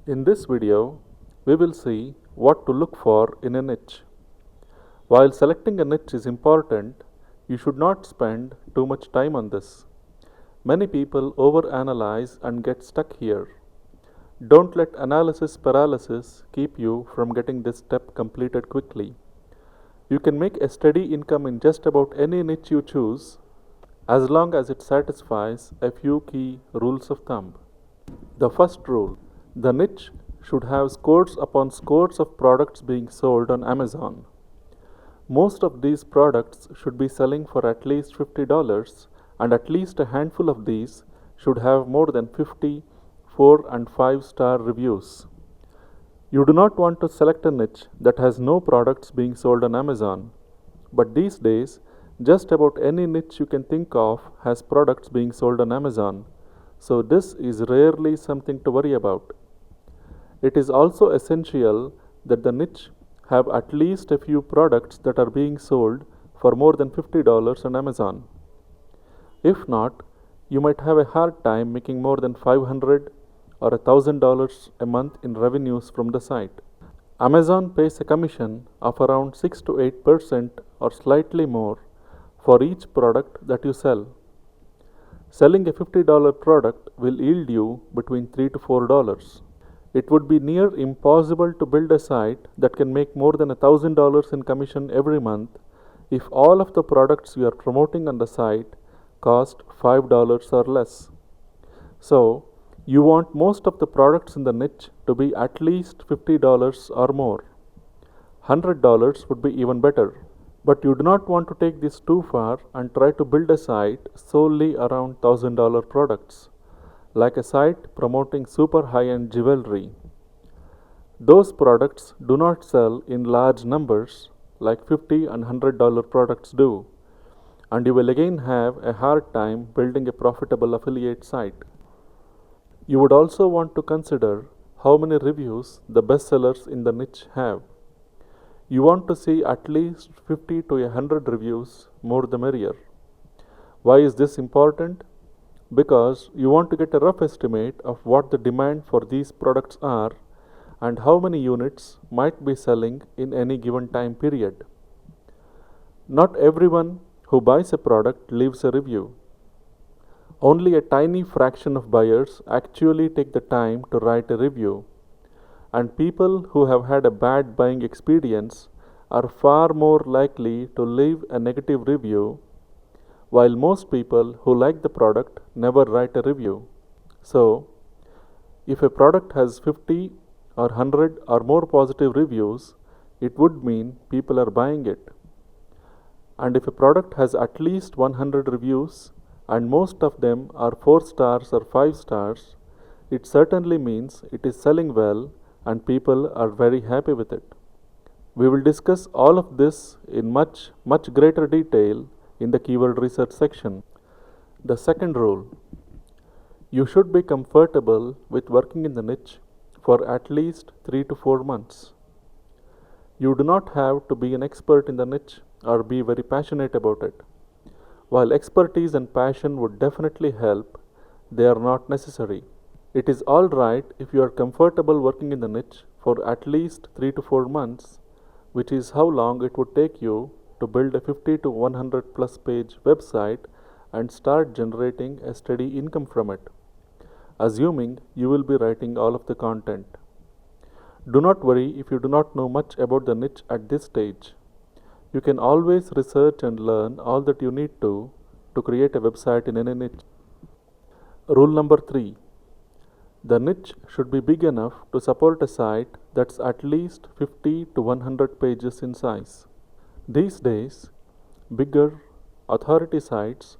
In this video, we will see what to look for in a niche. While selecting a niche is important, you should not spend too much time on this. Many people overanalyze and get stuck here. Don't let analysis paralysis keep you from getting this step completed quickly. You can make a steady income in just about any niche you choose as long as it satisfies a few key rules of thumb. The first rule: the niche should have scores upon scores of products being sold on Amazon. Most of these products should be selling for at least $50, and at least a handful of these should have more than 50 4 and 5-star reviews. You do not want to select a niche that has no products being sold on Amazon. But these days, just about any niche you can think of has products being sold on Amazon, so this is rarely something to worry about. It is also essential that the niche have at least a few products that are being sold for more than $50 on Amazon. If not, you might have a hard time making more than $500 or $1,000 a month in revenues from the site. Amazon pays a commission of around 6 to 8% or slightly more for each product that you sell. Selling a $50 product will yield you between $3 to $4. It would be near impossible to build a site that can make more than $1,000 in commission every month if all of the products you are promoting on the site cost $5 or less. So, you want most of the products in the niche to be at least $50 or more. $100 would be even better. But you do not want to take this too far and try to build a site solely around $1,000 products, like a site promoting super high-end jewelry. Those products do not sell in large numbers like $50 and $100 products do, and you will again have a hard time building a profitable affiliate site. You would also want to consider how many reviews the bestsellers in the niche have. You want to see at least 50 to 100 reviews, more the merrier. Why is this important? Because you want to get a rough estimate of what the demand for these products are and how many units might be selling in any given time period. Not everyone who buys a product leaves a review. Only a tiny fraction of buyers actually take the time to write a review, and people who have had a bad buying experience are far more likely to leave a negative review, while most people who like the product never write a review. So, if a product has 50 or 100 or more positive reviews, it would mean people are buying it. And if a product has at least 100 reviews and most of them are 4 stars or 5 stars, it certainly means it is selling well and people are very happy with it. We will discuss all of this in much greater detail in the keyword research section. The second rule: you should be comfortable with working in the niche for at least 3 to 4 months. You do not have to be an expert in the niche or be very passionate about it. While expertise and passion would definitely help, they are not necessary. It is alright if you are comfortable working in the niche for at least 3 to 4 months, which is how long it would take you to build a 50 to 100 plus page website and start generating a steady income from it, assuming you will be writing all of the content. Do not worry if you do not know much about the niche at this stage. You can always research and learn all that you need to create a website in any niche. Rule number 3: the niche should be big enough to support a site that's at least 50 to 100 pages in size. These days, bigger, authority sites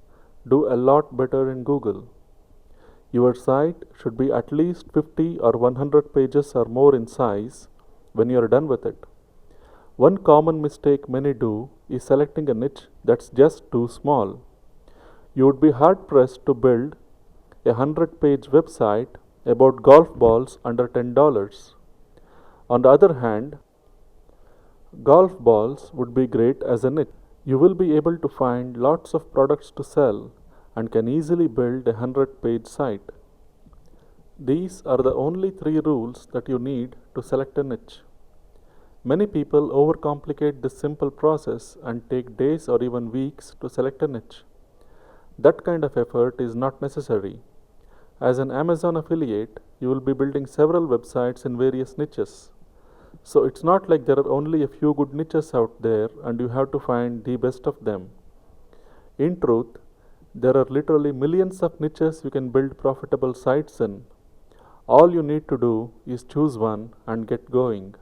do a lot better in Google. Your site should be at least 50 or 100 pages or more in size when you are done with it. One common mistake many do is selecting a niche that's just too small. You would be hard pressed to build a 100-page website about golf balls under $10. On the other hand, golf balls would be great as a niche. You will be able to find lots of products to sell and can easily build a 100-page site. These are the only three rules that you need to select a niche. Many people overcomplicate this simple process and take days or even weeks to select a niche. That kind of effort is not necessary. As an Amazon affiliate, you will be building several websites in various niches. So it's not like there are only a few good niches out there and you have to find the best of them. In truth, there are literally millions of niches you can build profitable sites in. All you need to do is choose one and get going.